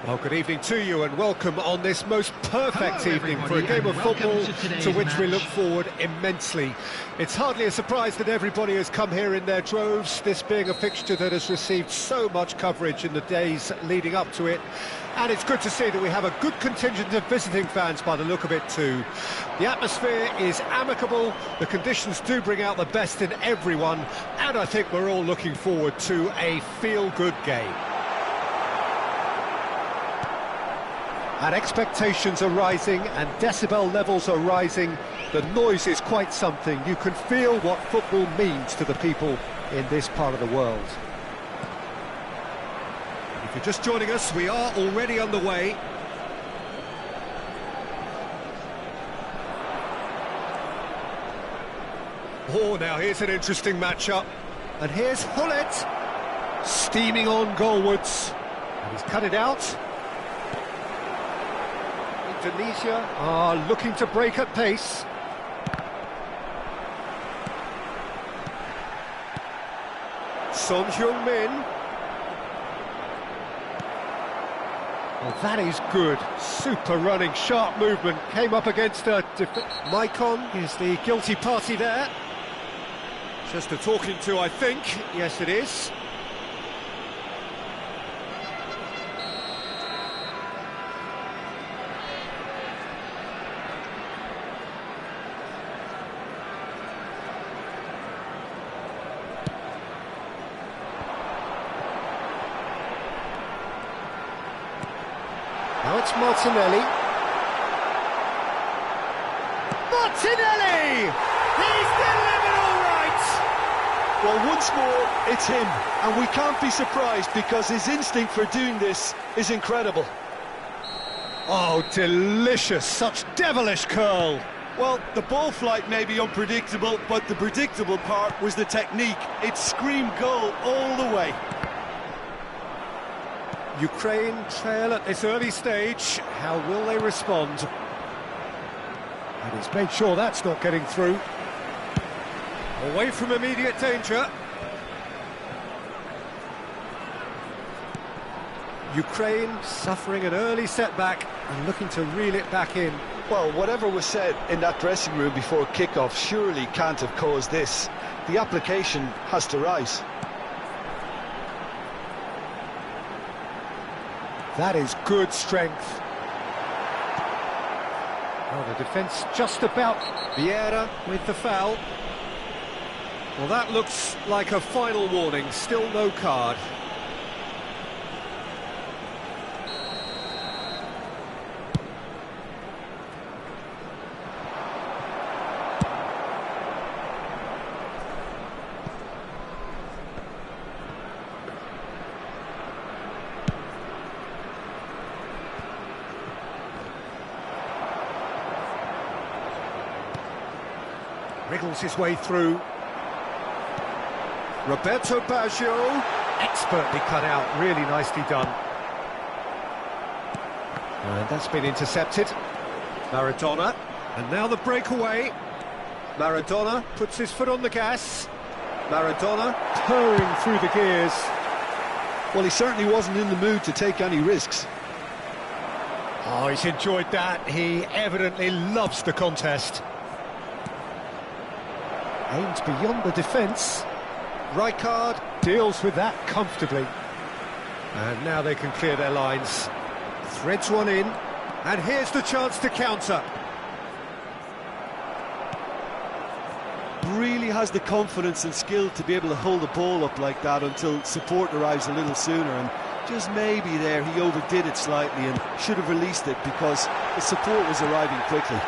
Well, good evening to you and welcome on this most perfect evening for a game of football to which we look forward immensely. It's hardly a surprise that everybody has come here in their droves, this being a fixture that has received so much coverage in the days leading up to it. And it's good to see that we have a good contingent of visiting fans by the look of it too. The atmosphere is amicable, the conditions do bring out the best in everyone, and I think we're all looking forward to a feel-good game. And expectations are rising and decibel levels are rising. The noise is quite something. You can feel what football means to the people in this part of the world. If you're just joining us, we are already underway. Oh, now here's an interesting matchup. And here's Hullet, steaming on goalwards. And he's cut it out. Indonesia are looking to break at pace. Son Heung-min. Well, that is good. Super running, sharp movement. Came up against a Maicon is the guilty party there. Just a talking to, I think. Yes, it is. Now it's Martinelli. Martinelli! He's delivered all right! Well, once more, it's him. And we can't be surprised because his instinct for doing this is incredible. Oh, delicious. Such devilish curl. Well, the ball flight may be unpredictable, but the predictable part was the technique. It screamed goal all the way. Ukraine trail at this early stage. How will they respond? And he's made sure that's not getting through. Away from immediate danger. Ukraine suffering an early setback and looking to reel it back in. Well, whatever was said in that dressing room before kick-off surely can't have caused this. The application has to rise. That is good strength. Oh, the defence just about. Vieira with the foul. Well, that looks like a final warning. Still no card. Wriggles his way through. Roberto Baggio, expertly cut out, really nicely done. And that's been intercepted. Maradona, and now the breakaway. Maradona puts his foot on the gas. Maradona purring through the gears. Well, he certainly wasn't in the mood to take any risks. Oh, he's enjoyed that. He evidently loves the contest. Aims beyond the defence. Rijkaard deals with that comfortably. And now they can clear their lines. Threads one in. And here's the chance to counter. Really has the confidence and skill to be able to hold the ball up like that until support arrives a little sooner. And just maybe there he overdid it slightly and should have released it because the support was arriving quickly.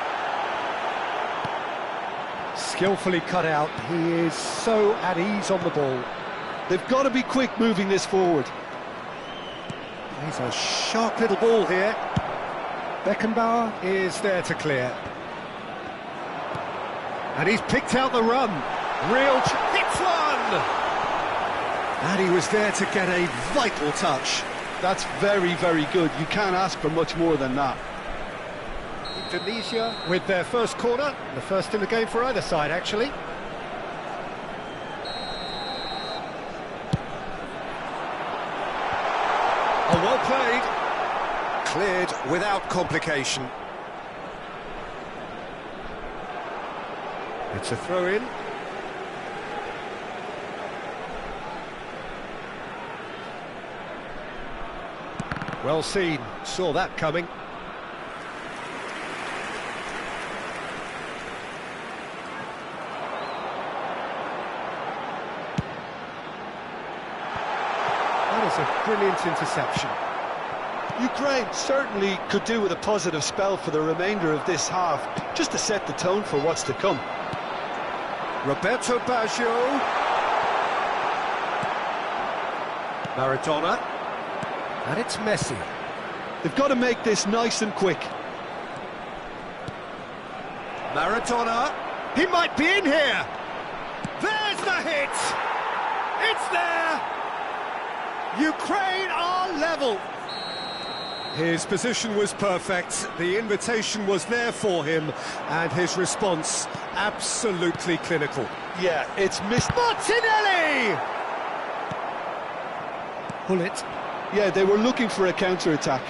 Skillfully cut out. He is so at ease on the ball. They've got to be quick moving this forward. He's a sharp little ball here. Beckenbauer is there to clear. And he's picked out the run. Hits one! And he was there to get a vital touch. That's very, very good. You can't ask for much more than that. Indonesia with their first corner, the first in the game for either side, actually. Oh, well played. Cleared without complication. It's a throw-in. Well seen, saw that coming. That is a brilliant interception. Ukraine certainly could do with a positive spell for the remainder of this half, just to set the tone for what's to come. Roberto Baggio. Maradona. And it's Messi. They've got to make this nice and quick. Maradona. He might be in here. There's the hit. It's there. Ukraine are level. His position was perfect, the invitation was there for him, and his response absolutely clinical. Yeah, it's missed. Martinelli! Pull it. Yeah, they were looking for a counter-attack.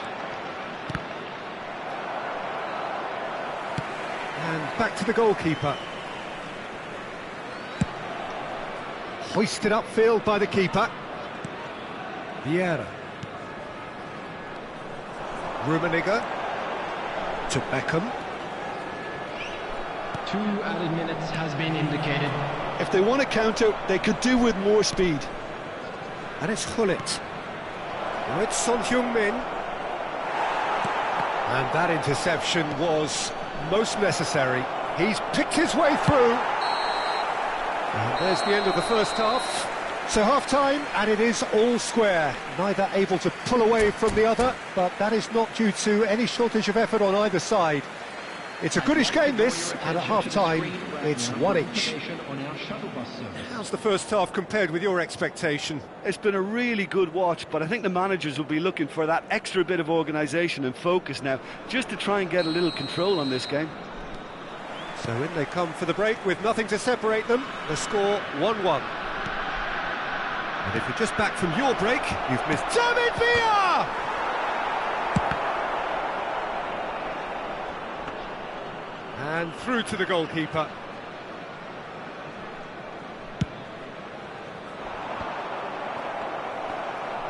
And back to the goalkeeper. Hoisted upfield by the keeper. Vieira. Rummenigge to Beckham. 2 added minutes has been indicated. If they want to counter, they could do with more speed. And it's Gullit. Now it's Son Heung-min. And that interception was most necessary. He's picked his way through. And there's the end of the first half. So half-time, and it is all square. Neither able to pull away from the other, but that is not due to any shortage of effort on either side. It's a goodish game, this, and at half-time, it's one each. How's the first half compared with your expectation? It's been a really good watch, but I think the managers will be looking for that extra bit of organisation and focus now, just to try and get a little control on this game. So in they come for the break with nothing to separate them. The score 1-1. And if you're just back from your break, you've missed David Villa! And through to the goalkeeper.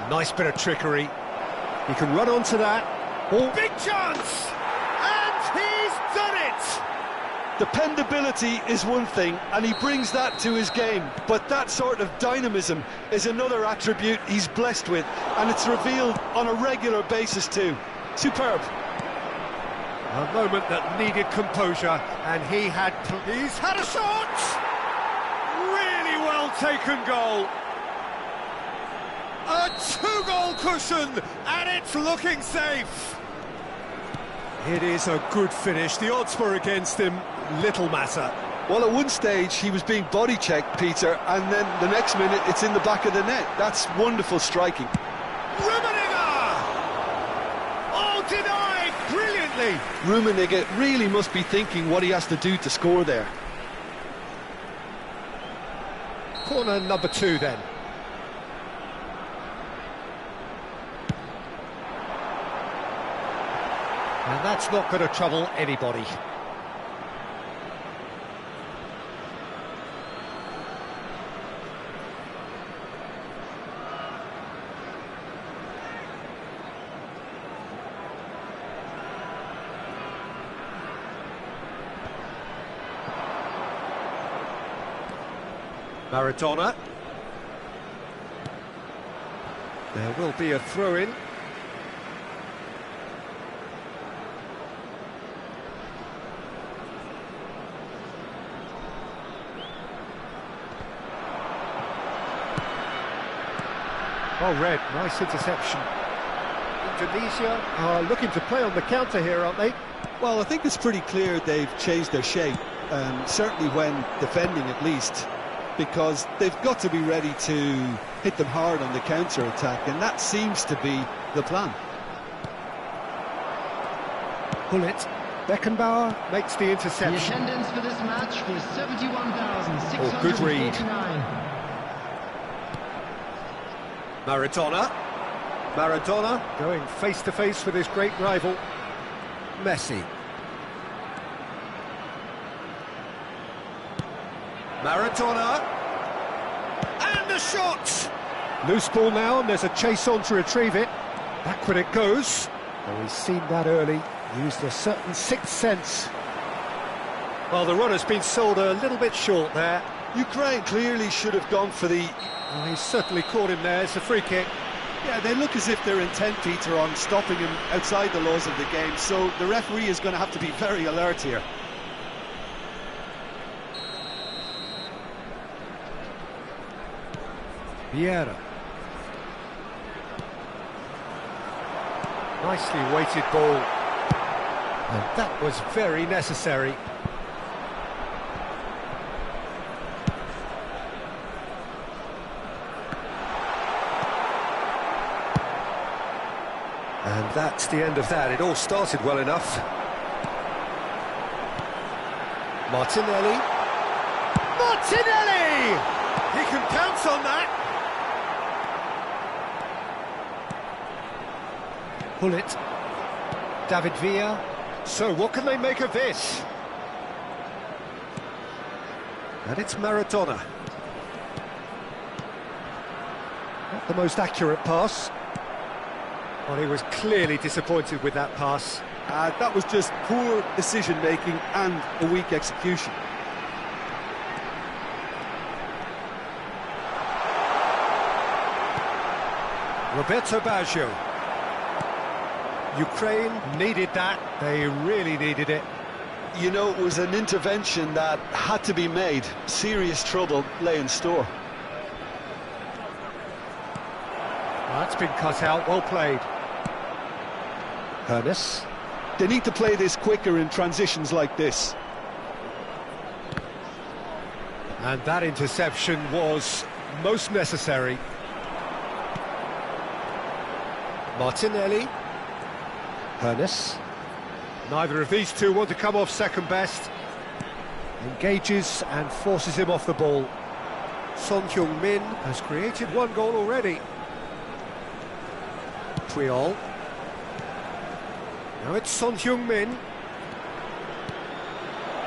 Nice bit of trickery. He can run onto that. Oh, big chance! And he's done it! Dependability is one thing, and he brings that to his game, but that sort of dynamism is another attribute he's blessed with, and it's revealed on a regular basis too. Superb. A moment that needed composure, and he's had a shot! Really well taken goal. A 2-goal cushion, and it's looking safe. It is a good finish. The odds were against him. Little matter. Well, at one stage he was being body checked, Peter, and then the next minute it's in the back of the net. That's wonderful striking. Rummenigge! Oh, denied brilliantly. Rummenigge really must be thinking what he has to do to score there. Corner number 2 then. And that's not going to trouble anybody. Maradona. There will be a throw-in. Oh, Red, nice interception. Indonesia are looking to play on the counter here, aren't they? Well, I think it's pretty clear they've changed their shape, certainly when defending at least, because they've got to be ready to hit them hard on the counter-attack, and that seems to be the plan. Gullit. Beckenbauer makes the interception. The attendance for this match was 71,649. Oh, good read. Maradona. Maradona going face to face with his great rival, Messi. Maradona, and the shot! Loose ball now, and there's a chase on to retrieve it. Backward it goes. Oh, he's seen that early, used a certain sixth sense. Well, the runner's been sold a little bit short there. Ukraine clearly should have gone for the... Oh, he's certainly caught him there, it's a free kick. Yeah, they look as if they're intent, Peter, on stopping him outside the laws of the game, so the referee is going to have to be very alert here. Vieira. Nicely weighted ball. And that was very necessary. And that's the end of that. It all started well enough. Martinelli. Martinelli! He can pounce on that. Pull it. David Villa. So what can they make of this? And it's Maradona. Not the most accurate pass. Well, he was clearly disappointed with that pass. That was just poor decision-making and a weak execution. Roberto Baggio. Ukraine needed that. They really needed it. You know, it was an intervention that had to be made. Serious trouble lay in store. Well, that's been cut out. Well played. Ernest. They need to play this quicker in transitions like this. And that interception was most necessary. Martinelli. Ernest. Neither of these two want to come off second best. Engages and forces him off the ball. Son Heung-min has created one goal already. Puyol. Now it's Son Heung-min.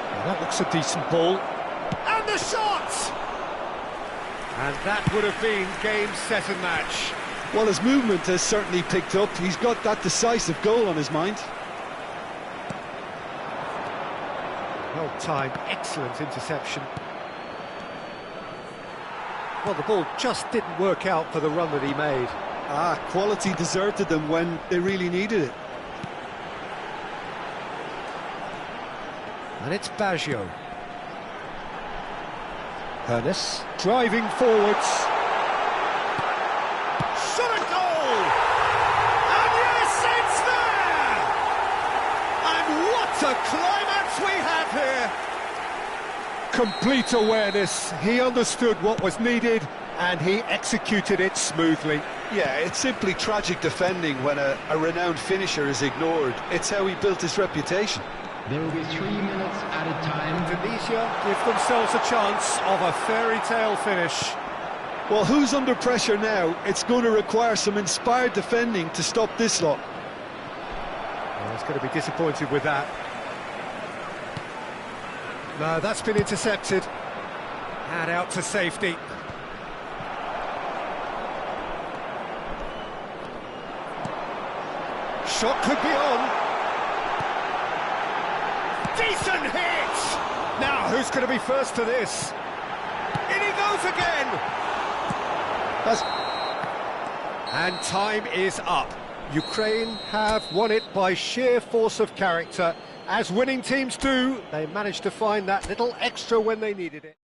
Well, that looks a decent ball. And the shot! And that would have been game, set and match. Well, his movement has certainly picked up. He's got that decisive goal on his mind. Well timed, excellent interception. Well, the ball just didn't work out for the run that he made. Quality deserted them when they really needed it. And it's Baggio. Ernest driving forwards. Shot a goal! And yes, it's there! And what a climax we have here! Complete awareness. He understood what was needed and he executed it smoothly. Yeah, it's simply tragic defending when a renowned finisher is ignored. It's how he built his reputation. There will be 3 minutes added time. Indonesia give themselves a chance of a fairy tale finish. Well, who's under pressure now? It's going to require some inspired defending to stop this lot. Well, it's going to be disappointed with that. No, that's been intercepted. And out to safety. Shot could be on. Decent hit! Now, who's going to be first to this? In he goes again! And time is up. Ukraine have won it by sheer force of character. As winning teams do, they managed to find that little extra when they needed it.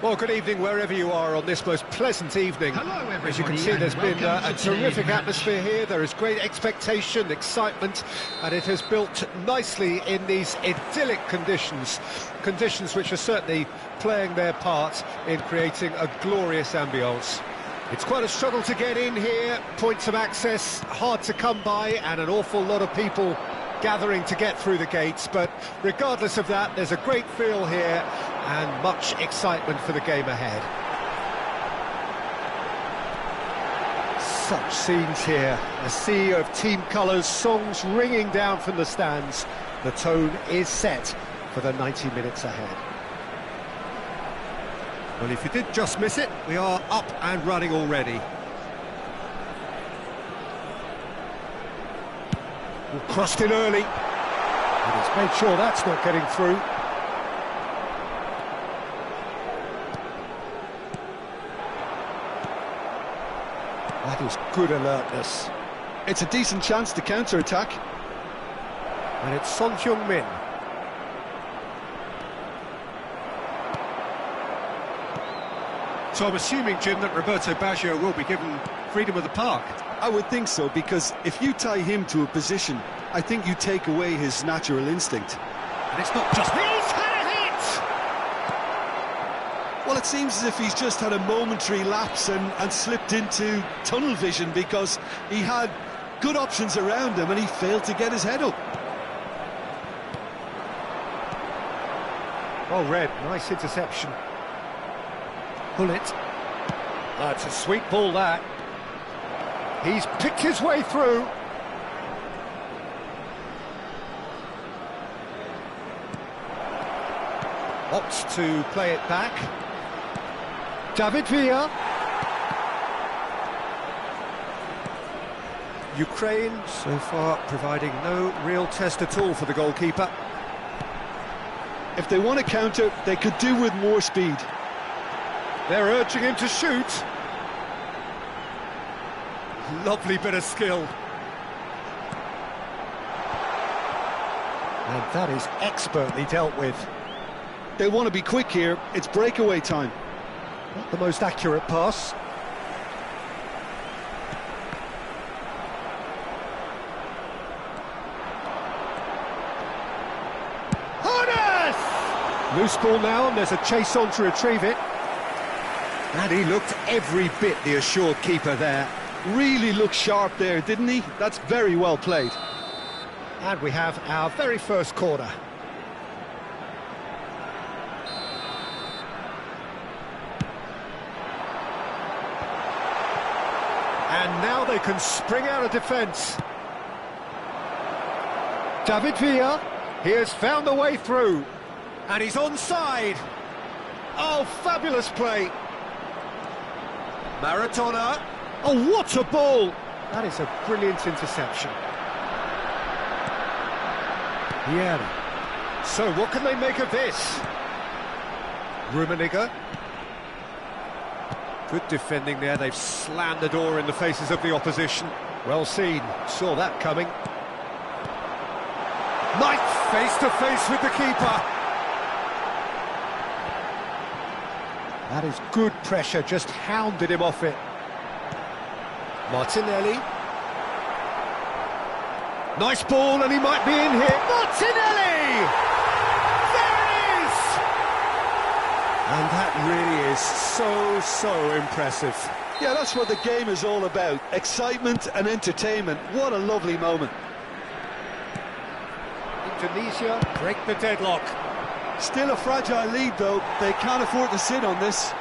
Well, good evening wherever you are on this most pleasant evening. Hello, As you can everybody, see, there's and been welcome a to today's terrific match. atmosphere here. There is great expectation, excitement, and it has built nicely in these idyllic conditions. Conditions which are certainly playing their part in creating a glorious ambience. It's quite a struggle to get in here, points of access hard to come by, and an awful lot of people gathering to get through the gates, but regardless of that, there's a great feel here and much excitement for the game ahead. Such scenes here, a sea of team colours, songs ringing down from the stands. The tone is set for the 90 minutes ahead. Well, if you did just miss it, we are up and running already. Crossed in early, and he's made sure that's not getting through. That is good alertness. It's a decent chance to counter-attack. And it's Son Heung-min. So I'm assuming, Jim, that Roberto Baggio will be given freedom of the park. I would think so, because if you tie him to a position, I think you take away his natural instinct. And it's not just... He's had a hit! Well, it seems as if he's just had a momentary lapse and slipped into tunnel vision, because he had good options around him and he failed to get his head up. Well read, nice interception. Bullet. That's a sweet ball, that. He's picked his way through. Opts to play it back. David Villa. Ukraine, so far, providing no real test at all for the goalkeeper. If they want to counter, they could do with more speed. They're urging him to shoot. Lovely bit of skill. And that is expertly dealt with. They want to be quick here. It's breakaway time. Not the most accurate pass. Harness! Loose ball now, and there's a chase on to retrieve it. And he looked every bit the assured keeper there. Really looked sharp there, didn't he? That's very well played. And we have our very first corner. And now they can spring out of defence. David Villa, he has found the way through. And he's onside. Oh, fabulous play. Maradona. Oh, what a ball! That is a brilliant interception. Yeah. So, what can they make of this? Rummenigge. Good defending there. They've slammed the door in the faces of the opposition. Well seen. Saw that coming. Knight face-to-face with the keeper. That is good pressure, just hounded him off it. Martinelli. Nice ball, and he might be in here. Martinelli! There it is! And that really is so impressive. Yeah, that's what the game is all about. Excitement and entertainment. What a lovely moment. Indonesia break the deadlock. Still a fragile lead, though. They can't afford to sit on this.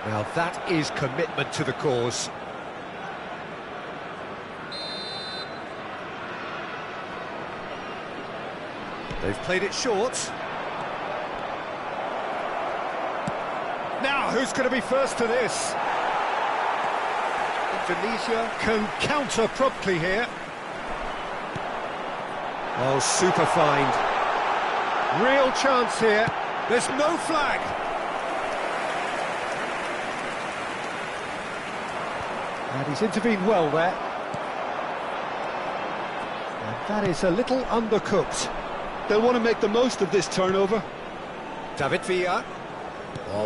Now that is commitment to the cause. They've played it short. Now, who's going to be first to this? Indonesia can counter promptly here. Oh, super find. Real chance here. There's no flag. And he's intervened well there. And that is a little undercooked. They'll want to make the most of this turnover. David Villa,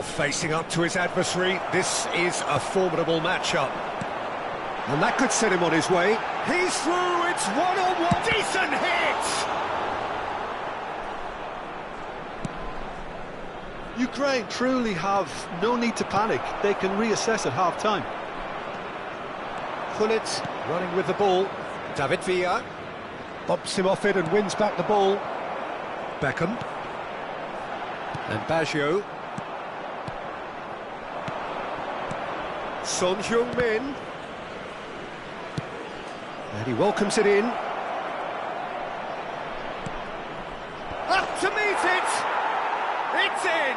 facing up to his adversary. This is a formidable matchup. And that could set him on his way. He's through, it's one-on-one. Decent hit! Ukraine truly have no need to panic. They can reassess at half-time. Gullit running with the ball. David Villa bumps him off it and wins back the ball. Beckham. And Baggio. Son Heung-min. And he welcomes it in. Up to meet it! It's in!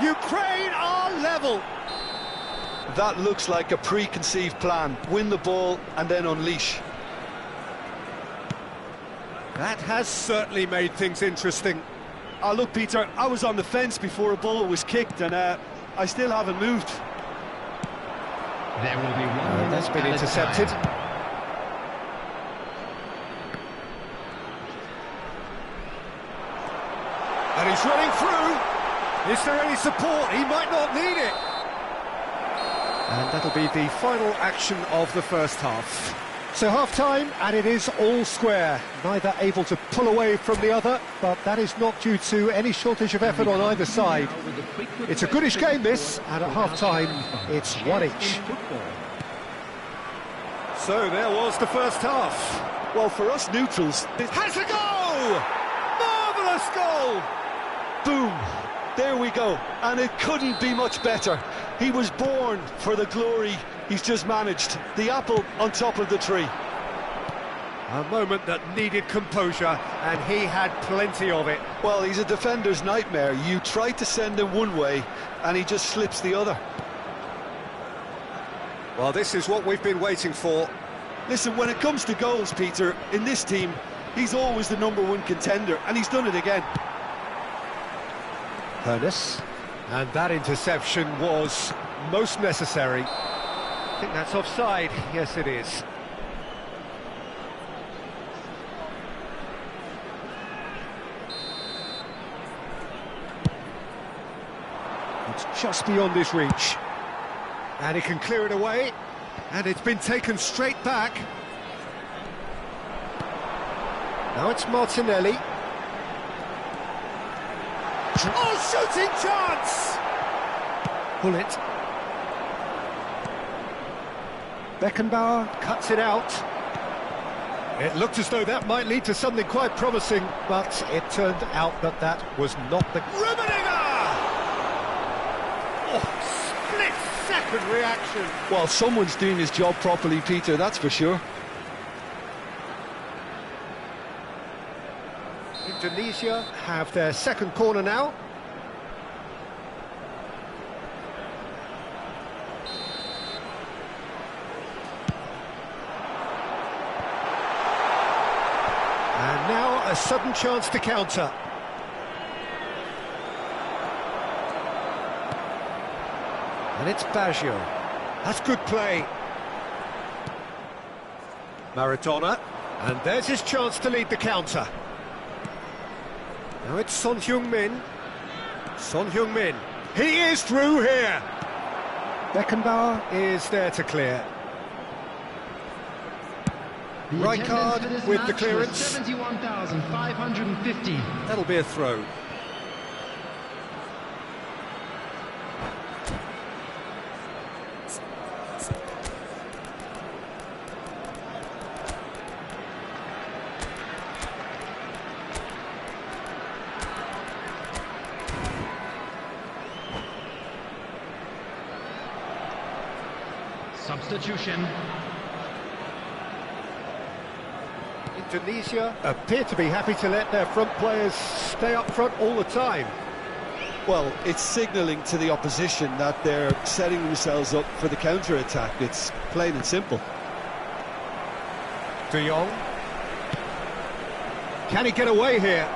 Ukraine are level! That looks like a preconceived plan. Win the ball and then unleash. That has certainly made things interesting. Look, Peter, I was on the fence before a ball was kicked and I still haven't moved. There will be one. That's been intercepted. And he's running through. Is there any support? He might not need it. And that'll be the final action of the first half. So half-time, and it is all square. Neither able to pull away from the other, but that is not due to any shortage of effort on either side. It's a goodish game, this, and at half-time, it's one each. So there was the first half. Well, for us neutrals... Has a goal! Marvellous goal! Boom! There we go, and it couldn't be much better. He was born for the glory he's just managed. The apple on top of the tree. A moment that needed composure, and he had plenty of it. Well, he's a defender's nightmare. You try to send him one way, and he just slips the other. Well, this is what we've been waiting for. Listen, when it comes to goals, Peter, in this team, he's always the #1 contender, and he's done it again. Ernest, and that interception was most necessary. I think that's offside. Yes, it is. It's just beyond his reach. And he can clear it away. And it's been taken straight back. Now it's Martinelli. Oh, shooting chance! Gullit. Beckenbauer cuts it out. It looked as though that might lead to something quite promising, but it turned out that that was not the... Rummenigge! Oh, split-second reaction. Well, someone's doing his job properly, Peter, that's for sure. Indonesia have their second corner now. And now a sudden chance to counter. And it's Baggio. That's good play. Maradona. And there's his chance to lead the counter. Now it's Son Heung-min. Son Heung-min. He is through here. Beckenbauer is there to clear. Right card with the clearance. 71,550. That'll be a throw. Substitution. Indonesia appear to be happy to let their front players stay up front all the time. Well, it's signalling to the opposition that they're setting themselves up for the counter-attack. It's plain and simple. De Jong. Can he get away here?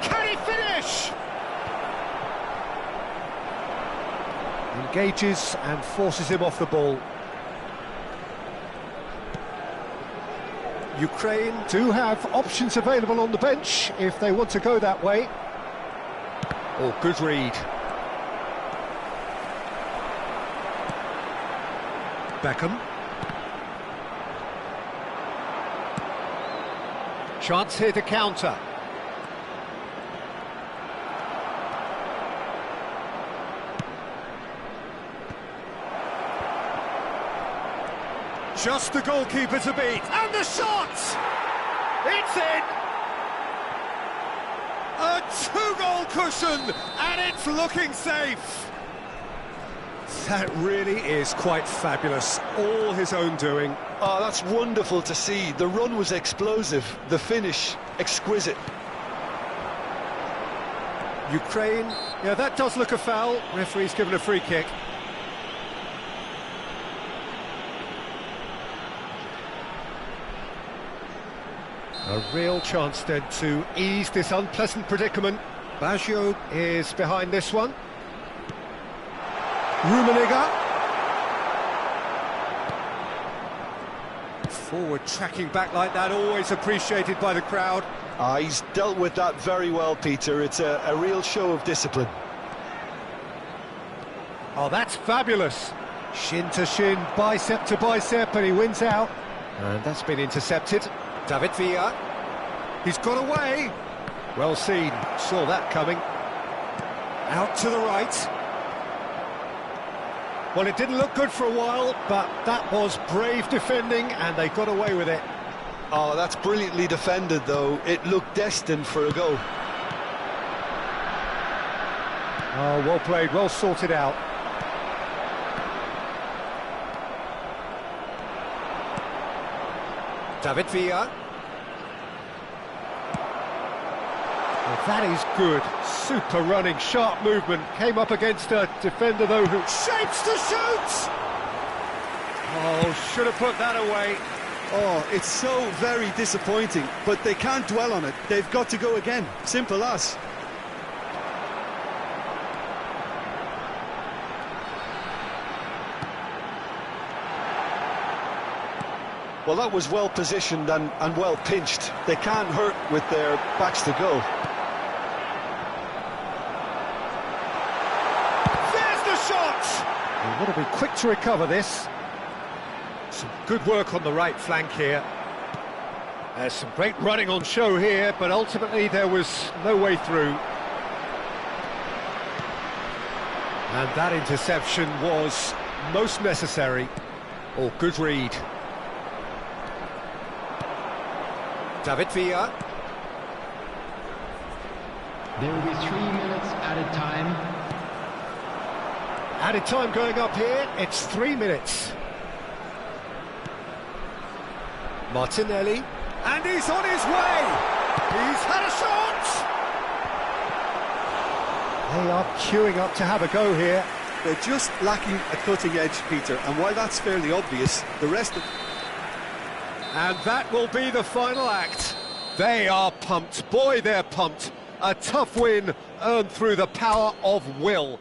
Can he finish? Engages and forces him off the ball. Ukraine do have options available on the bench if they want to go that way. Oh, good read. Beckham. Chance here to counter. Just the goalkeeper to beat, and the shot! It's in! A two-goal cushion, and it's looking safe! That really is quite fabulous, all his own doing. Oh, that's wonderful to see. The run was explosive, the finish exquisite. Ukraine, yeah, that does look a foul. Referee's given a free kick. A real chance then to ease this unpleasant predicament. Baggio is behind this one. Rummenigge. Forward tracking back like that, always appreciated by the crowd. He's dealt with that very well, Peter. It's a real show of discipline. Oh, that's fabulous. Shin to shin, bicep to bicep, and he wins out. And that's been intercepted. David Villa. He's got away. Well seen. Saw that coming. Out to the right. Well, it didn't look good for a while, but that was brave defending, and they got away with it. Oh, that's brilliantly defended, though. It looked destined for a goal. Oh, well played, well sorted out. David Villa. Well, that is good. Super running, sharp movement. Came up against a defender, though, who shapes to shoot! Oh, should have put that away. Oh, it's so very disappointing, but they can't dwell on it. They've got to go again. Simple as. Well, that was well positioned and well pinched. They can't hurt with their backs to goal. There's the shot! They want to be quick to recover this. Some good work on the right flank here. There's some great running on show here, but ultimately there was no way through. And that interception was most necessary. Oh, good read. David Villa. There will be 3 minutes added time. Added time going up here, it's 3 minutes. Martinelli, and he's on his way! He's had a shot! They are queuing up to have a go here. They're just lacking a cutting edge, Peter, and while that's fairly obvious, the rest of... And that will be the final act. They are pumped. Boy, they're pumped. A tough win earned through the power of will.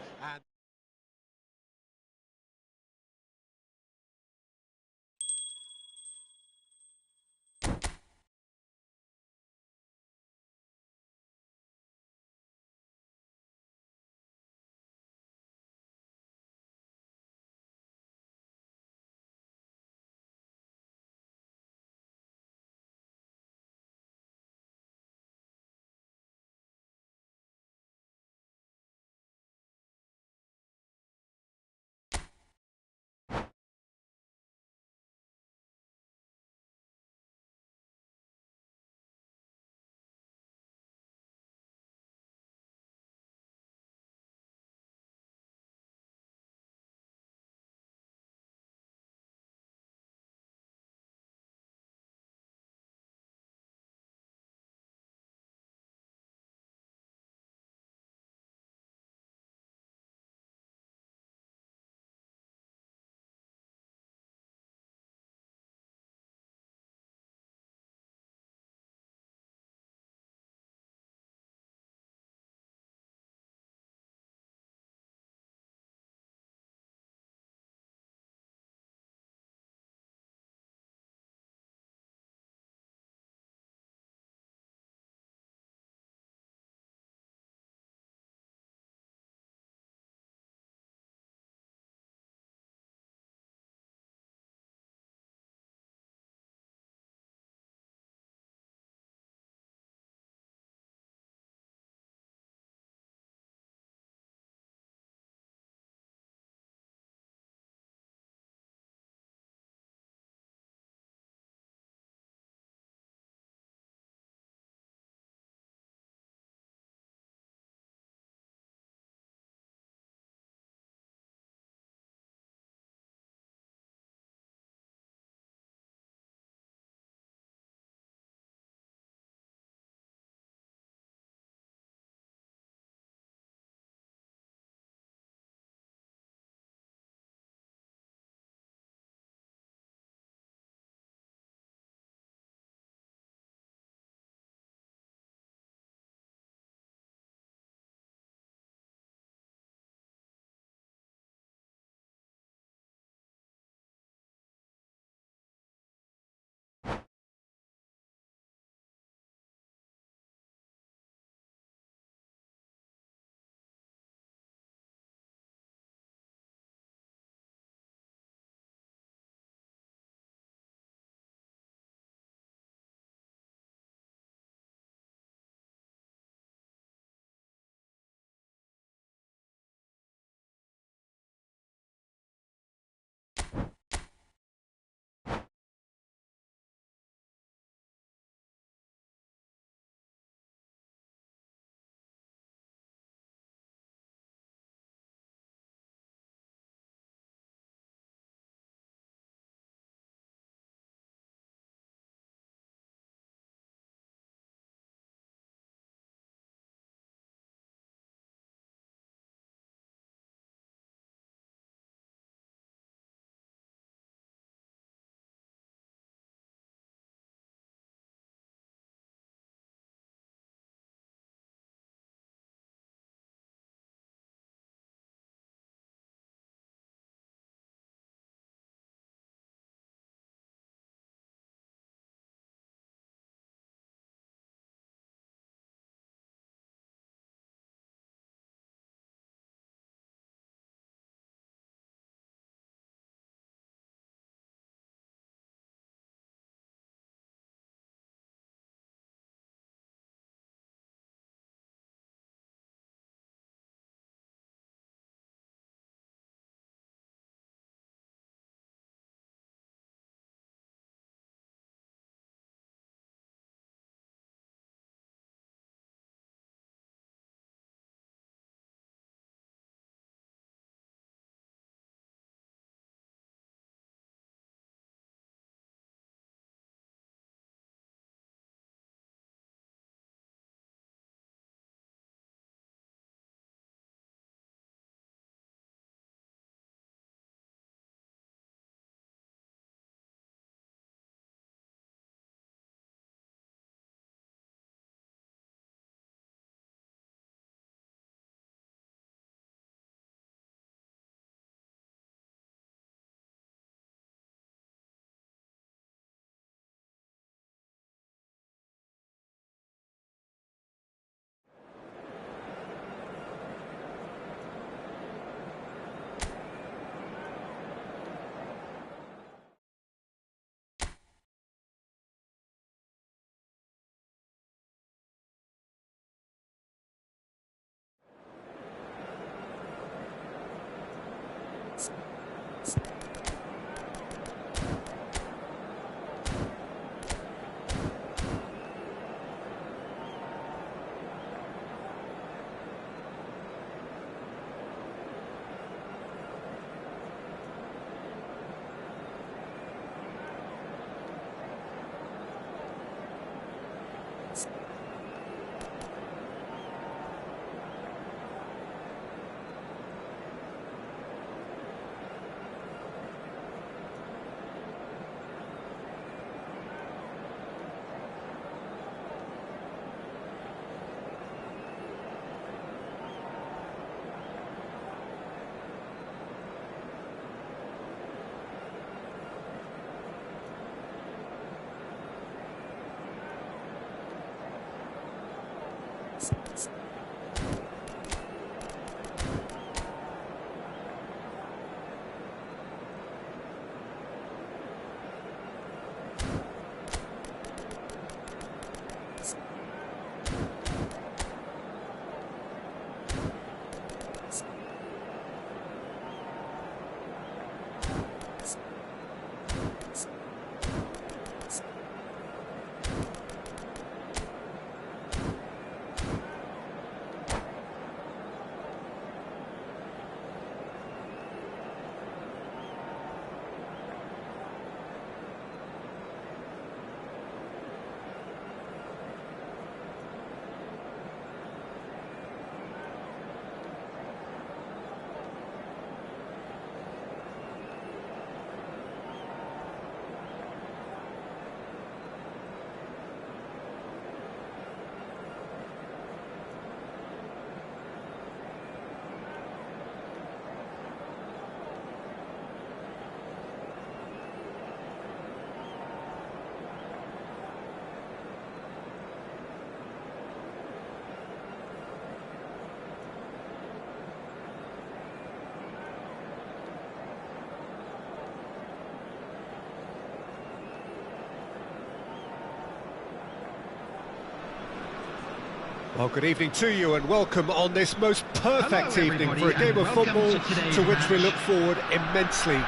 Well, good evening to you and welcome on this most perfect evening for a game of football to which we look forward immensely.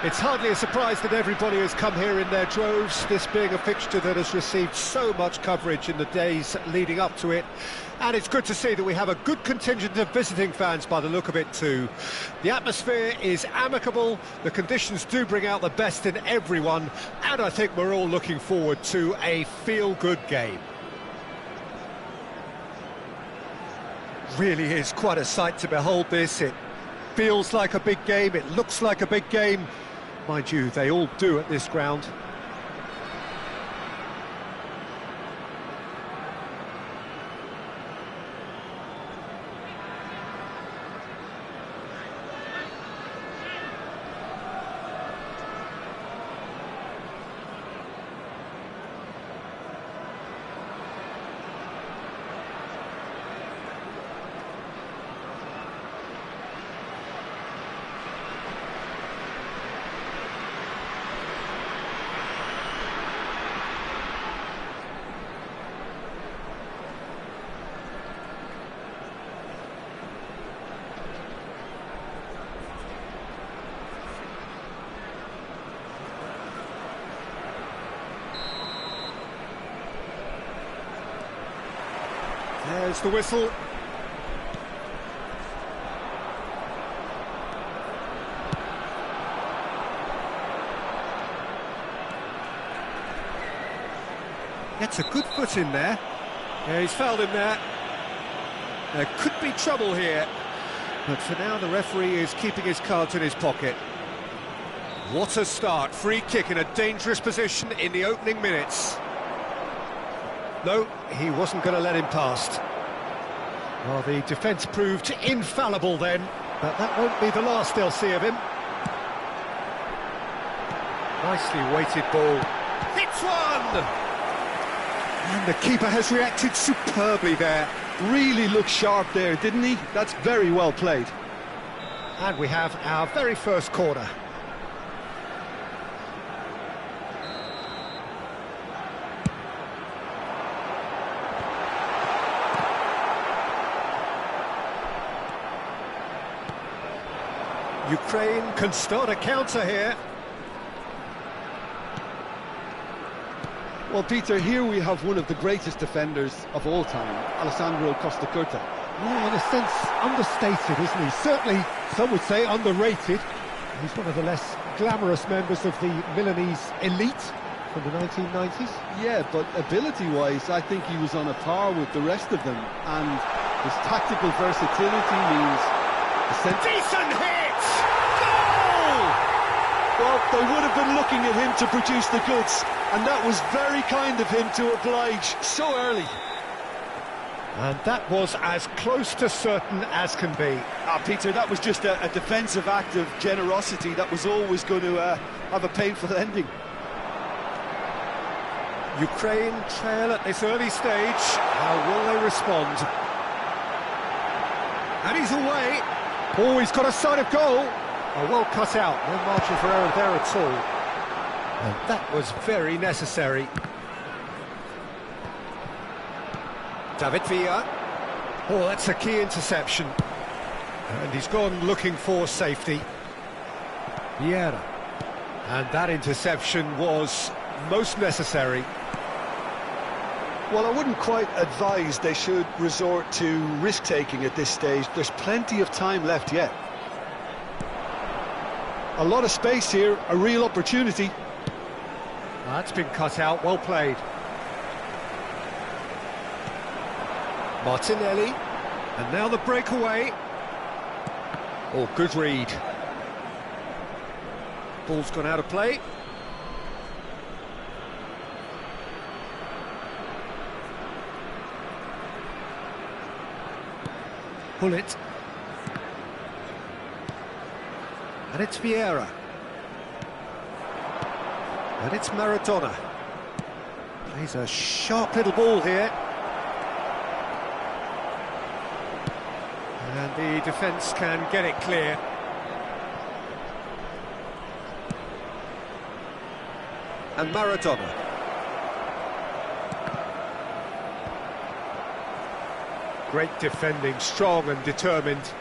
It's hardly a surprise that everybody has come here in their droves, this being a fixture that has received so much coverage in the days leading up to it. And it's good to see that we have a good contingent of visiting fans by the look of it too. The atmosphere is amicable, the conditions do bring out the best in everyone, and I think we're all looking forward to a feel-good game. Really is quite a sight to behold this. It feels like a big game, it looks like a big game. Mind you, they all do at this ground. There's the whistle. Gets a good foot in there. Yeah, he's fouled him there. There could be trouble here. But for now, the referee is keeping his cards in his pocket. What a start. Free kick in a dangerous position in the opening minutes. No, he wasn't going to let him past. Well, the defence proved infallible then, but that won't be the last they'll see of him. Nicely weighted ball. Hits one! And the keeper has reacted superbly there. Really looked sharp there, didn't he? That's very well played. And we have our very first corner. Ukraine can start a counter here. Well, Peter, here we have one of the greatest defenders of all time, Alessandro Costa Curta. Yeah, in a sense, understated, isn't he? Certainly, some would say underrated. He's one of the less glamorous members of the Milanese elite from the 1990s. Yeah, but ability-wise, I think he was on a par with the rest of them. And his tactical versatility means... Decent hit! Well, they would have been looking at him to produce the goods, and that was very kind of him to oblige so early. And that was as close to certain as can be. Peter, that was just a defensive act of generosity that was always going to have a painful ending. Ukraine trail at this early stage. How will they respond? And he's away. Oh, he's got a sight of goal. Oh, well cut out. No margin for error there at all. And that was very necessary. David Villa. Oh, that's a key interception. And he's gone looking for safety. Vieira. And that interception was most necessary. Well, I wouldn't quite advise they should resort to risk-taking at this stage. There's plenty of time left yet. A lot of space here, a real opportunity. That's been cut out, well played. Martinelli, and now the breakaway. Oh, good read. Ball's gone out of play. Pull it. And it's Vieira. And it's Maradona. Plays a sharp little ball here. And the defence can get it clear. And Maradona. Great defending, strong and determined.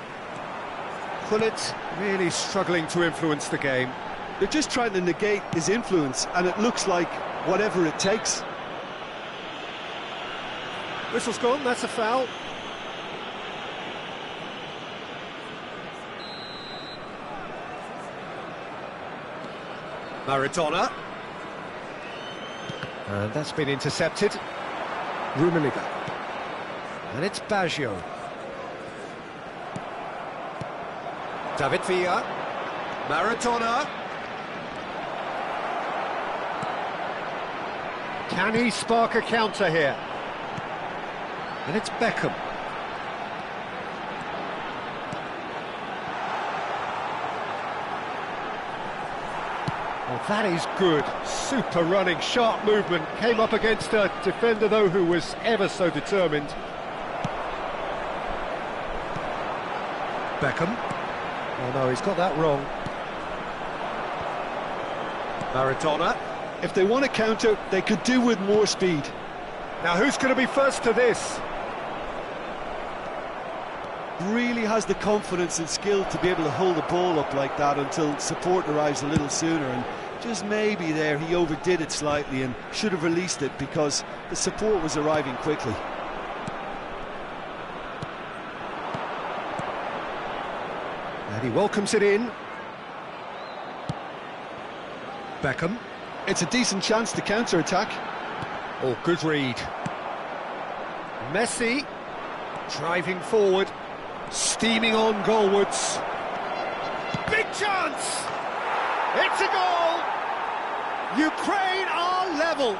Gullit really struggling to influence the game. They're just trying to negate his influence, and it looks like whatever it takes. Whistle's gone, that's a foul. Maradona. And that's been intercepted. Rummenigge. And it's Baggio. David Villa. Maradona. Can he spark a counter here? And it's Beckham. Well, that is good. Super running, sharp movement. Came up against a defender, though, who was ever so determined. Beckham. Oh no, he's got that wrong. Maradona. If they want to counter, they could do with more speed. Now who's going to be first to this? Really has the confidence and skill to be able to hold the ball up like that until support arrives a little sooner, and just maybe there he overdid it slightly and should have released it because the support was arriving quickly. And he welcomes it in. Beckham. It's a decent chance to counter-attack. Oh, good read. Messi, driving forward, steaming on goalwards. Big chance! It's a goal! Ukraine are level!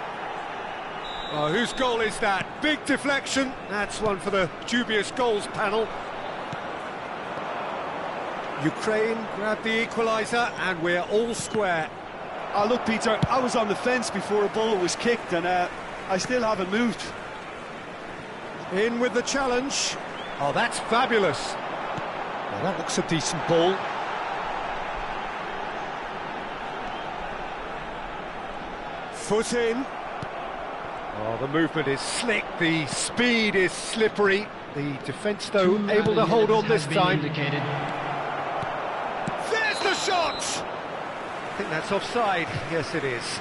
Oh, whose goal is that? Big deflection. That's one for the dubious goals panel. Ukraine grab the equaliser and we're all square. Oh, look, Peter, I was on the fence before a ball was kicked and I still haven't moved. In with the challenge. Oh, that's fabulous. Well, that looks a decent ball. Foot in. Oh, the movement is slick, the speed is slippery. The defence, though, able to hold on this time. There's the shot! I think that's offside. Yes, it is.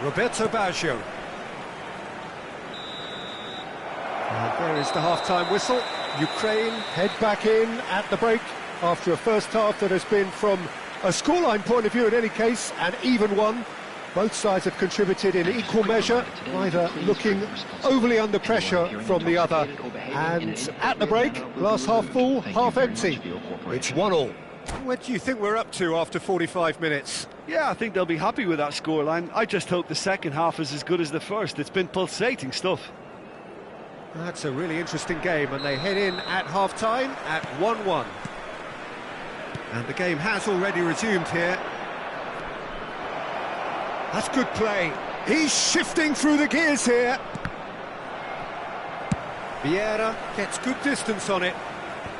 Roberto Baggio. And there is the half-time whistle. Ukraine head back in at the break after a first half that has been, from a scoreline point of view in any case, an even one. Both sides have contributed in equal measure, neither looking overly under pressure from the other. And at the break, glass half full, half empty. It's 1-1. What do you think we're up to after 45 minutes? Yeah, I think they'll be happy with that scoreline. I just hope the second half is as good as the first. It's been pulsating stuff. That's a really interesting game, and they head in at half-time at 1-1. And the game has already resumed here. That's good play. He's shifting through the gears here. Vieira gets good distance on it.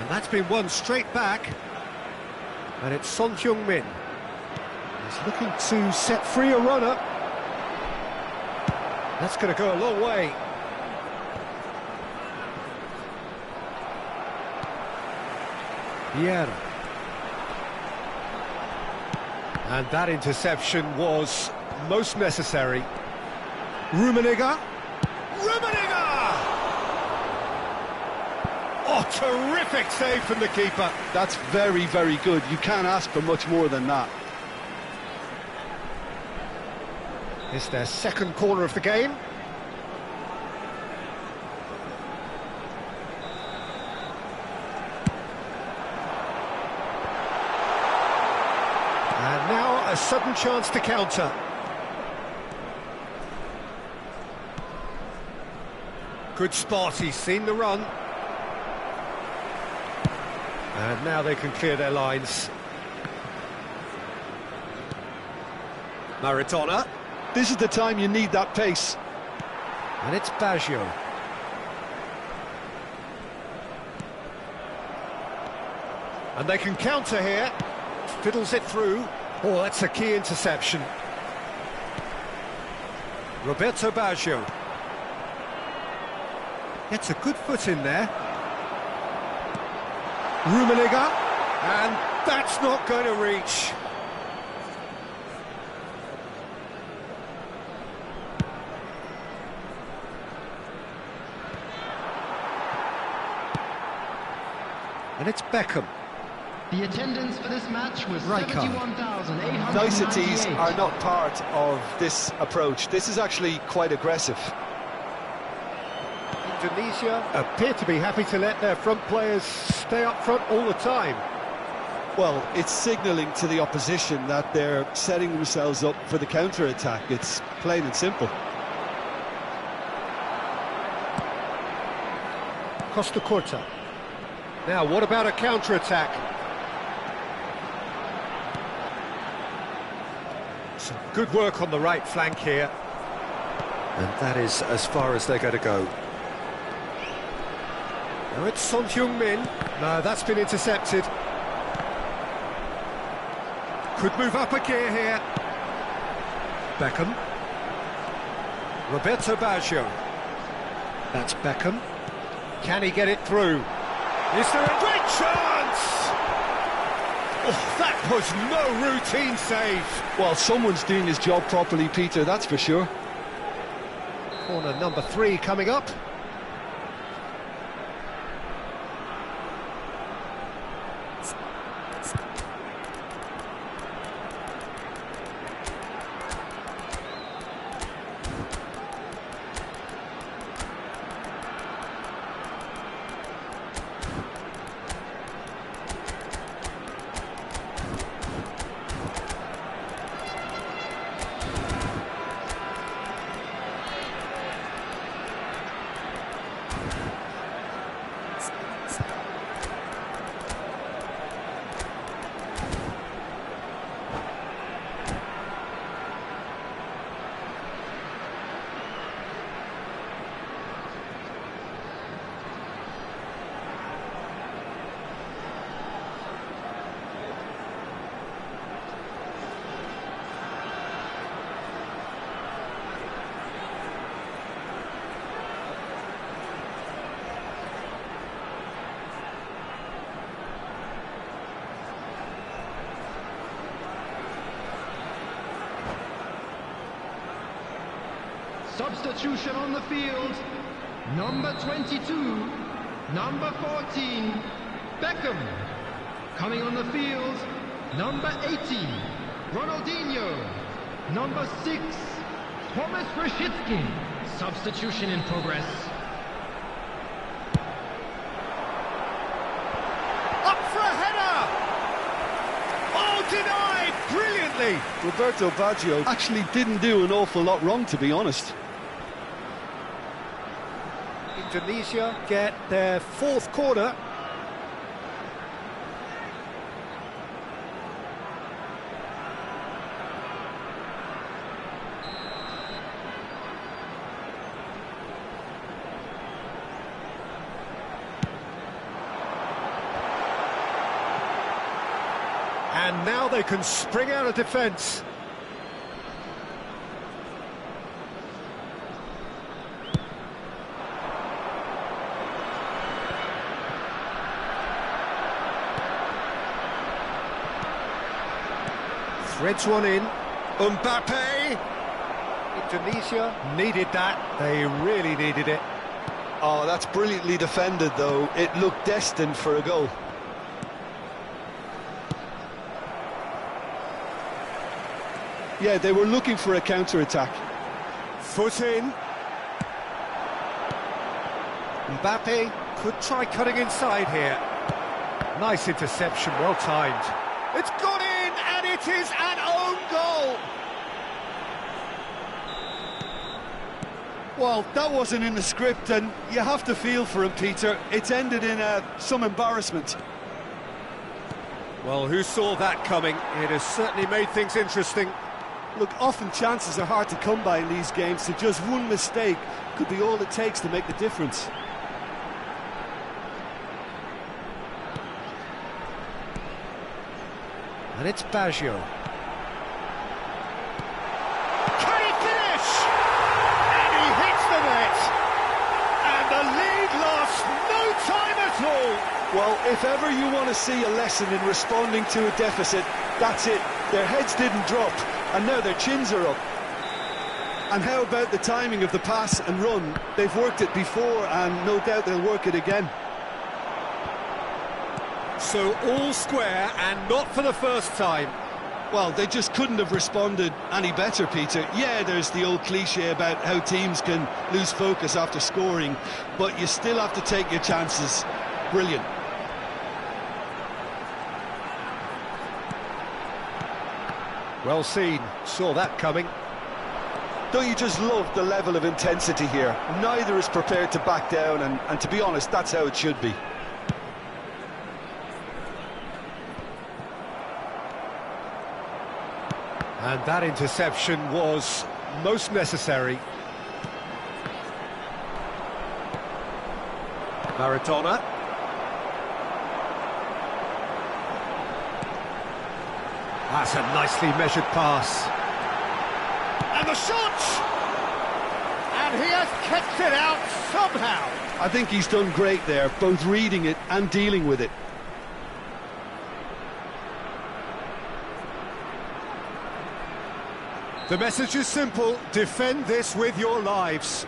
And that's been won straight back. And it's Son Heung-min. He's looking to set free a runner. That's going to go a long way. Vieira. And that interception was most necessary. Rummenigge. Oh, terrific save from the keeper. That's very, very good. You can't ask for much more than that. It's their second corner of the game. And now a sudden chance to counter. Good spot, he's seen the run. And now they can clear their lines. Maradona. This is the time you need that pace. And it's Baggio. And they can counter here. Fiddles it through. Oh, that's a key interception. Roberto Baggio. Gets a good foot in there. Rummenigge, and that's not going to reach. And it's Beckham. The attendance for this match was Rijkaard. 71,898. Niceties are not part of this approach. This is actually quite aggressive. Indonesia appear to be happy to let their front players stay up front all the time. Well, it's signalling to the opposition that they're setting themselves up for the counter-attack. It's plain and simple. Costa Curta. Now, what about a counter-attack? Some good work on the right flank here. And that is as far as they're going to go. Now it's Son Heung-min. No, that's been intercepted. Could move up a gear here. Beckham. Roberto Baggio. That's Beckham. Can he get it through? Is there a great chance? Oh, that was no routine save. Well, someone's doing his job properly, Peter, that's for sure. Corner number 3 coming up. Substitution on the field. Number 22, number 14, Beckham. Coming on the field, number 18, Ronaldinho. Number 6, Thomas Rashitsky. Substitution in progress. Up for a header! Oh, denied brilliantly! Roberto Baggio actually didn't do an awful lot wrong, to be honest. Indonesia get their 4th corner. And now they can spring out of defence. Threads one in. Mbappe! Indonesia needed that. They really needed it. Oh, that's brilliantly defended, though. It looked destined for a goal. Yeah, they were looking for a counter-attack. Foot in. Mbappe could try cutting inside here. Nice interception, well timed. It's gone in, and it is an own goal! Well, that wasn't in the script, and you have to feel for him, Peter. It's ended in some embarrassment. Well, who saw that coming? It has certainly made things interesting. Look, often chances are hard to come by in these games, so just one mistake could be all it takes to make the difference. And it's Baggio. Can he finish? And he hits the net. And the lead lasts no time at all. Well, if ever you want to see a lesson in responding to a deficit, that's it. Their heads didn't drop, and now their chins are up. And how about the timing of the pass and run? They've worked it before, and no doubt they'll work it again. So all square, and not for the first time. Well, they just couldn't have responded any better, Peter. Yeah, there's the old cliche about how teams can lose focus after scoring, but you still have to take your chances. Brilliant. Well seen, saw that coming. Don't you just love the level of intensity here? Neither is prepared to back down, and to be honest, that's how it should be. And that interception was most necessary. Maradona. That's a nicely measured pass. And the shot! And he has kept it out somehow. I think he's done great there, both reading it and dealing with it. The message is simple: defend this with your lives.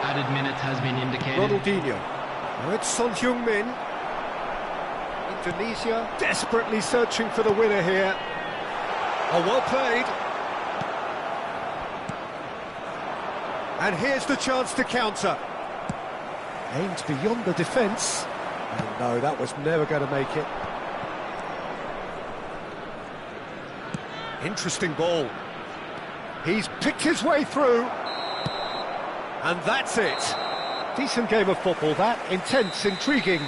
Added minutes has been indicated. Ronaldinho. Now it's Son Heung-min. Indonesia desperately searching for the winner here. Oh, well played. And here's the chance to counter. Aimed beyond the defence. And no, that was never going to make it. Interesting ball. He's picked his way through. And that's it. Decent game of football, that. Intense, intriguing.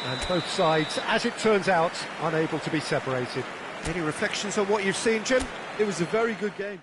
And both sides, as it turns out, unable to be separated. Any reflections on what you've seen, Jim? It was a very good game.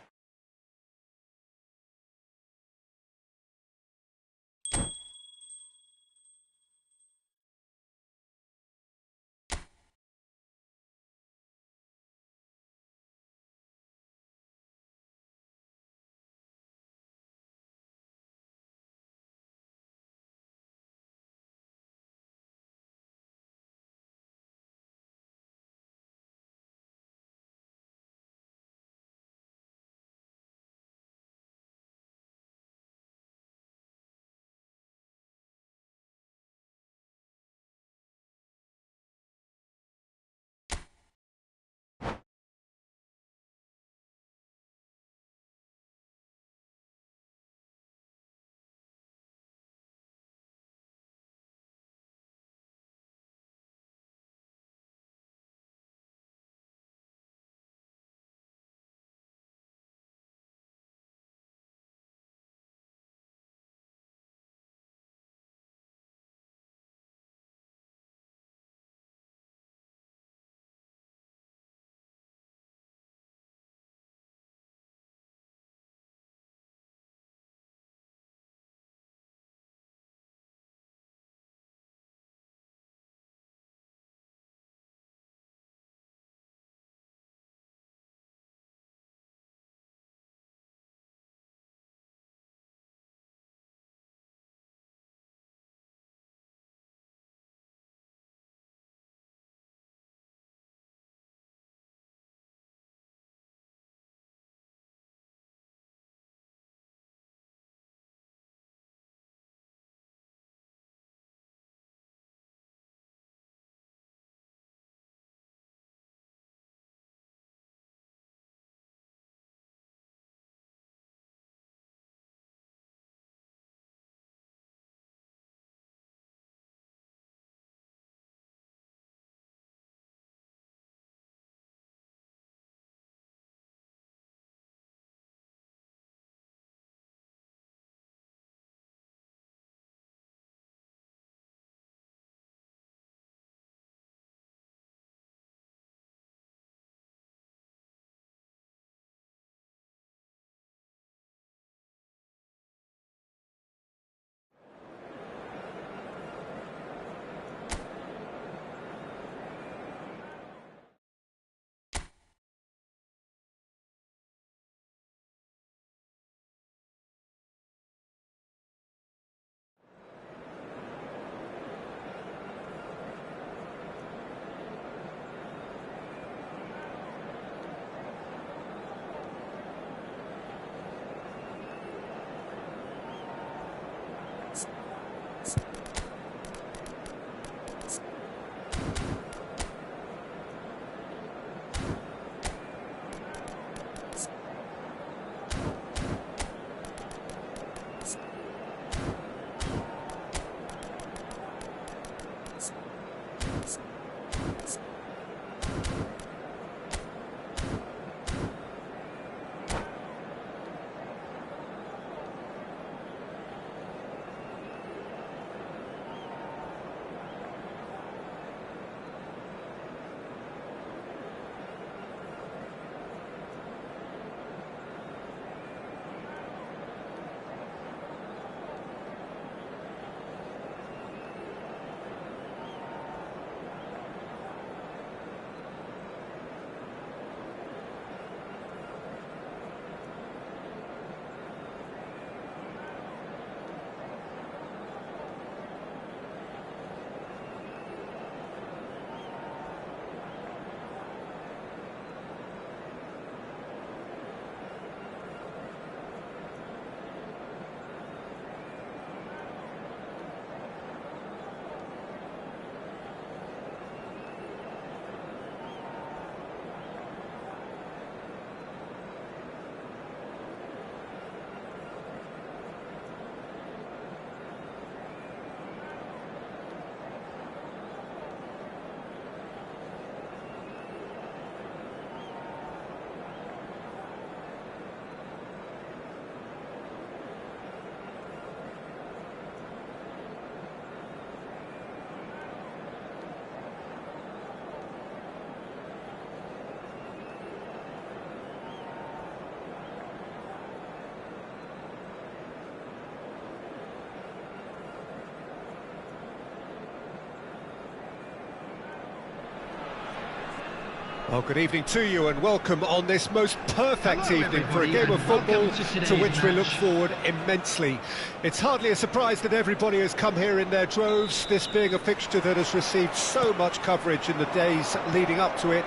Well, good evening to you and welcome on this most perfect evening for a game of football to which we look forward immensely. It's hardly a surprise that everybody has come here in their droves, this being a fixture that has received so much coverage in the days leading up to it.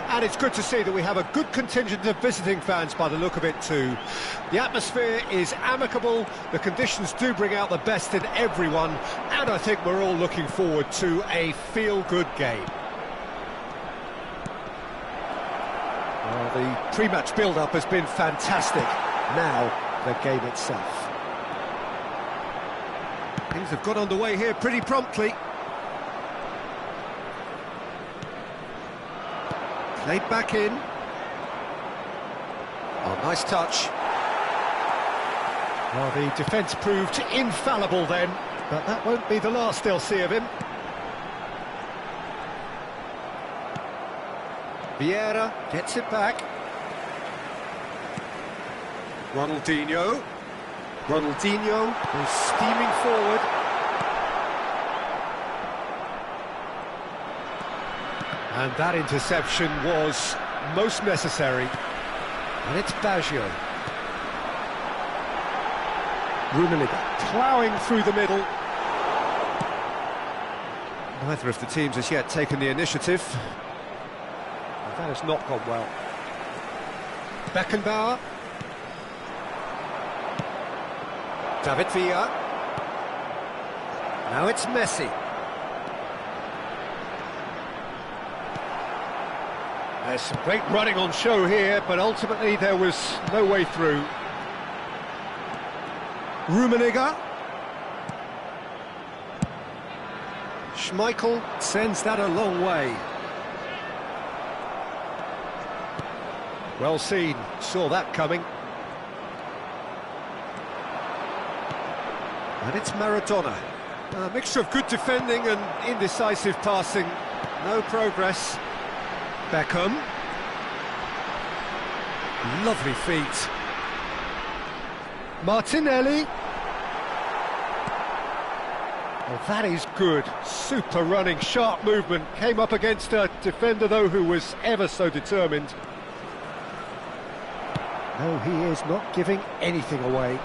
And it's good to see that we have a good contingent of visiting fans by the look of it too. The atmosphere is amicable, the conditions do bring out the best in everyone, and I think we're all looking forward to a feel-good game. Well, the pre-match build-up has been fantastic. Now, the game itself. Things have got underway here pretty promptly. Played back in. Oh, nice touch. Well, the defence proved infallible then, but that won't be the last they'll see of him. Vieira gets it back. Ronaldinho is steaming forward. And that interception was most necessary. And it's Baggio. Rummenigge ploughing through the middle. Neither of the teams has yet taken the initiative. That has not gone well. Beckenbauer. David Villa. Now it's Messi. There's some great running on show here, but ultimately there was no way through. Rummenigge. Schmeichel sends that a long way. Well seen, saw that coming. And it's Maradona. A mixture of good defending and indecisive passing. No progress. Beckham. Lovely feet. Martinelli. Well, that is good. Super running, sharp movement. Came up against a defender, though, who was ever so determined. No, he is not giving anything away.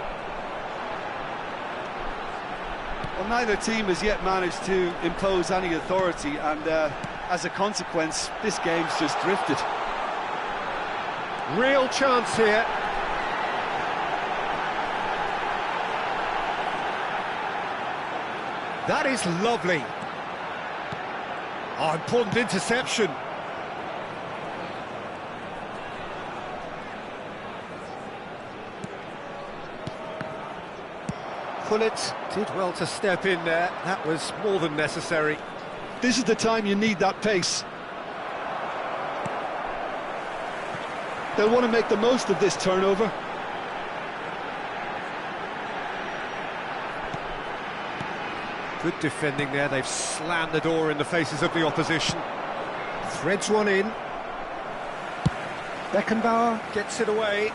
Well, neither team has yet managed to impose any authority, and as a consequence, this game's just drifted. Real chance here. That is lovely. Oh, important interception. Pullet did well to step in there. That was more than necessary. This is the time you need that pace. They'll want to make the most of this turnover. Good defending there. They've slammed the door in the faces of the opposition. Threads one in. Beckenbauer gets it away.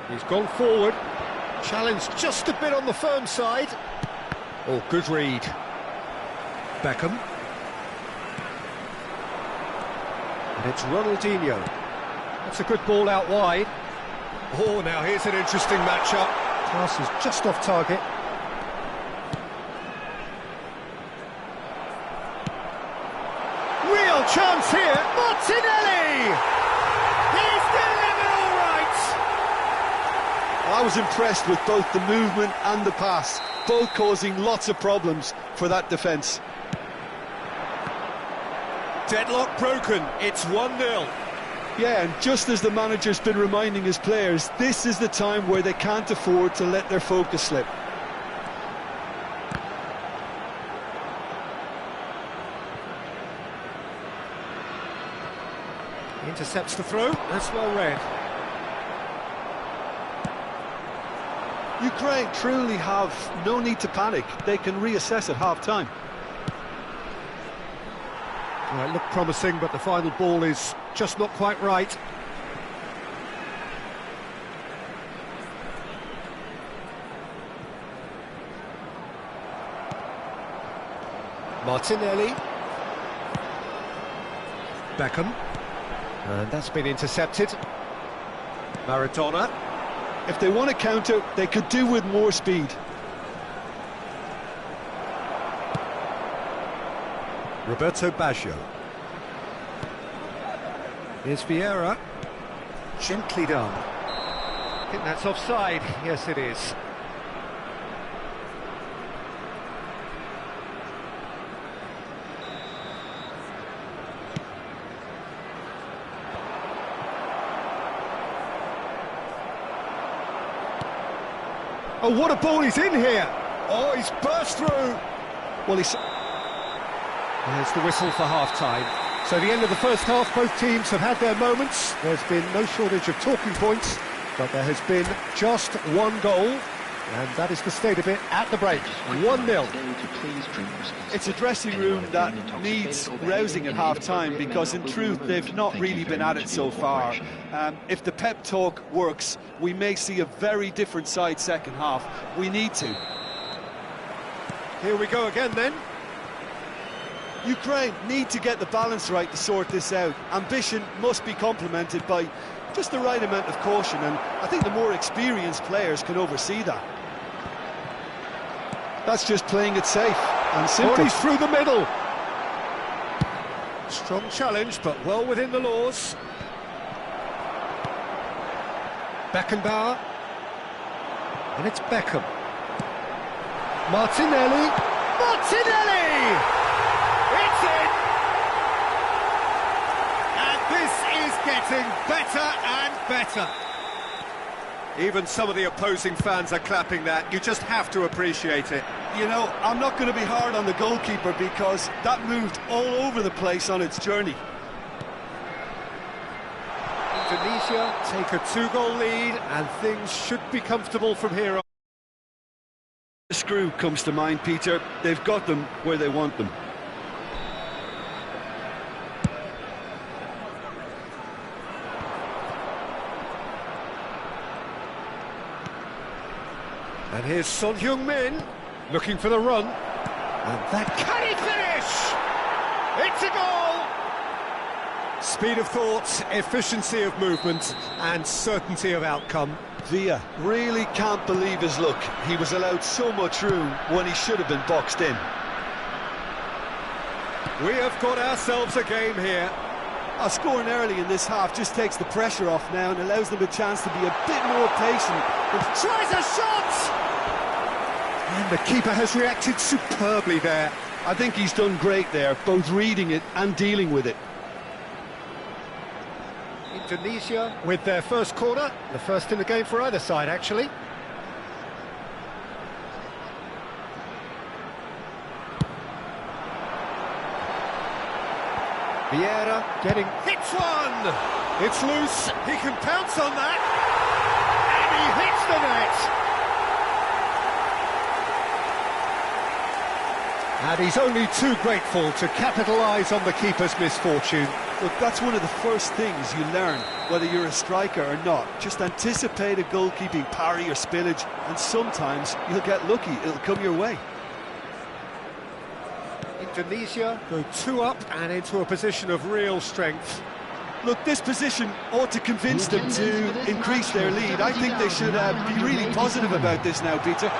He's gone forward, challenged just a bit on the firm side. Oh, good read. Beckham. And it's Ronaldinho. That's a good ball out wide. Oh, now here's an interesting matchup. Pass is just off target. Real chance here, Martinelli! He's delivered all right! I was impressed with both the movement and the pass, both causing lots of problems for that defence. Deadlock broken, it's 1-0. Yeah, and just as the manager's been reminding his players, this is the time where they can't afford to let their focus slip. He intercepts the throw, that's well read. Ukraine truly have no need to panic. They can reassess at half-time. Well, it looked promising, but the final ball is just not quite right. Martinelli. Beckham. And that's been intercepted. Maradona. If they want to counter, they could do with more speed. Roberto Baggio. Here's Vieira. Gently done. I think that's offside. Yes, it is. Oh, what a ball he's in here! Oh, he's burst through! Well, he's... There's the whistle for half-time. So the end of the first half, both teams have had their moments. There's been no shortage of talking points, but there has been just one goal, and that is the state of it at the break. 1-0. It's a dressing room that needs rousing at half-time, because in truth they've not really been at it so far. If the pep talk works, we may see a very different side second half. We need to. Here we go again then. Ukraine need to get the balance right to sort this out. Ambition must be complemented by just the right amount of caution, and I think the more experienced players can oversee that. That's just playing it safe and simple. Oh, he's through the middle. Strong challenge, but well within the laws. Beckenbauer. And it's Beckham. Martinelli. Martinelli! It's in! And this is getting better and better. Even some of the opposing fans are clapping that. You just have to appreciate it. You know, I'm not going to be hard on the goalkeeper, because that moved all over the place on its journey. Indonesia take a 2-goal lead, and things should be comfortable from here on. The screw comes to mind, Peter. They've got them where they want them. And here's Son Heung-min looking for the run. And that, can he finish? It's a goal! Speed of thought, efficiency of movement, and certainty of outcome. Villa really can't believe his luck. He was allowed so much room when he should have been boxed in. We have got ourselves a game here. Scoring early in this half just takes the pressure off now and allows them a chance to be a bit more patient. Tries a shot! And the keeper has reacted superbly there. I think he's done great there, both reading it and dealing with it. Indonesia with their first corner, the first in the game for either side, actually. Vieira getting... hits one! It's loose, he can pounce on that, and he hits the net! And he's only too grateful to capitalise on the keeper's misfortune. Look, that's one of the first things you learn, whether you're a striker or not. Just anticipate a goalkeeping parry or spillage, and sometimes you'll get lucky, it'll come your way. Indonesia go 2 up and into a position of real strength. Look, this position ought to convince them to increase their lead. I think they should be really positive about this now, Peter.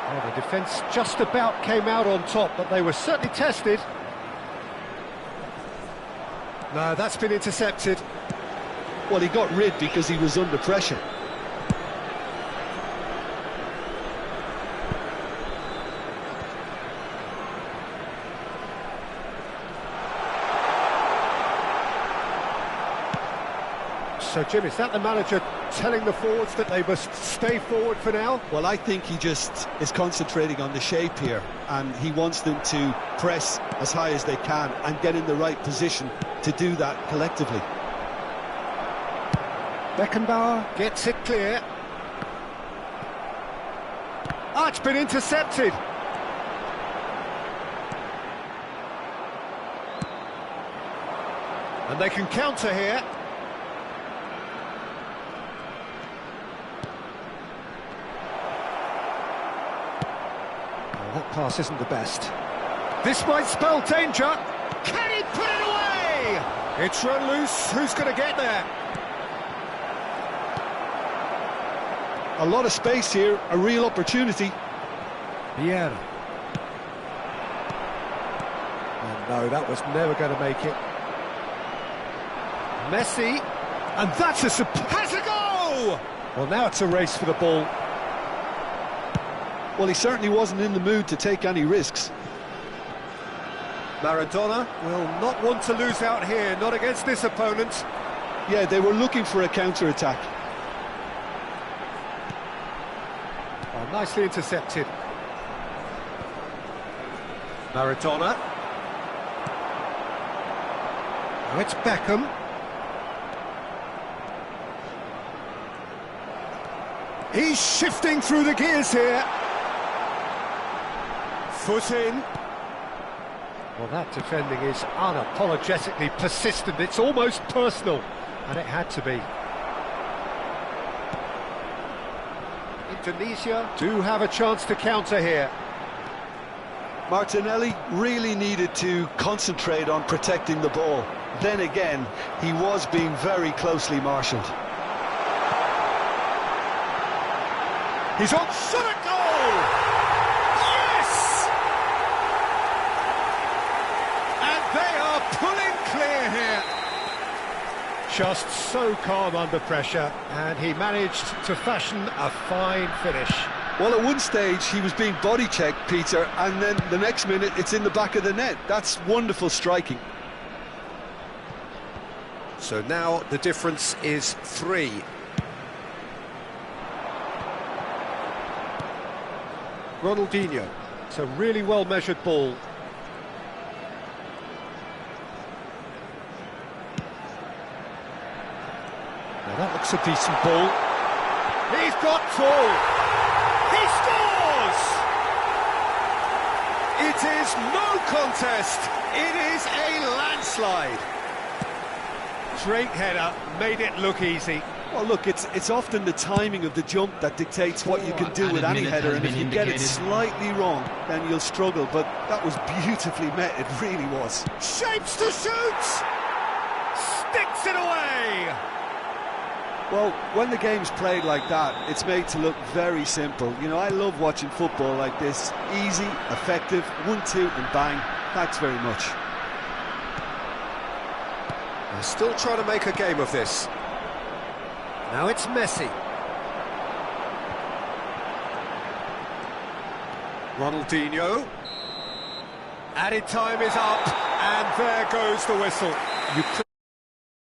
Well, the defence just about came out on top, but they were certainly tested. No, that's been intercepted. Well, he got rid because he was under pressure. So, Jim, is that the manager telling the forwards that they must stay forward for now? Well, I think he just is concentrating on the shape here, and he wants them to press as high as they can and get in the right position to do that collectively. Beckenbauer gets it clear. Ah, it's been intercepted. And they can counter here. That pass isn't the best. This might spell danger. Can he put it away? It's run loose. Who's going to get there? A lot of space here, a real opportunity. Vieira. And no, that was never going to make it. Messi, and that's has a goal! Well, now it's a race for the ball. Well, he certainly wasn't in the mood to take any risks. Maradona will not want to lose out here, not against this opponent. Yeah, they were looking for a counter-attack. Oh, nicely intercepted. Maradona. Now it's Beckham. He's shifting through the gears here. Foot in. Well, that defending is unapologetically persistent. It's almost personal, and it had to be. Indonesia do have a chance to counter here. Martinelli really needed to concentrate on protecting the ball. Then again, he was being very closely marshalled. He's on shot at goal! Yes! And they are pulling clear here. Just so calm under pressure, and he managed to fashion a fine finish. Well, at one stage he was being body checked, Peter, and then the next minute it's in the back of the net. That's wonderful striking. So now the difference is 3. Ronaldinho. It's a really well-measured ball. Now that looks a decent ball. He's got full. He scores! It is no contest. It is a landslide. Great header, made it look easy. Well, look, it's often the timing of the jump that dictates what you can do with any header, and if you get it slightly wrong, then you'll struggle, but that was beautifully met, it really was. Shapes to shoot! Sticks it away! Well, when the game's played like that, it's made to look very simple. You know, I love watching football like this. Easy, effective, 1-2 and bang. Thanks very much. They're still trying to make a game of this. Now it's Messi. Ronaldinho. Added time is up, and there goes the whistle. You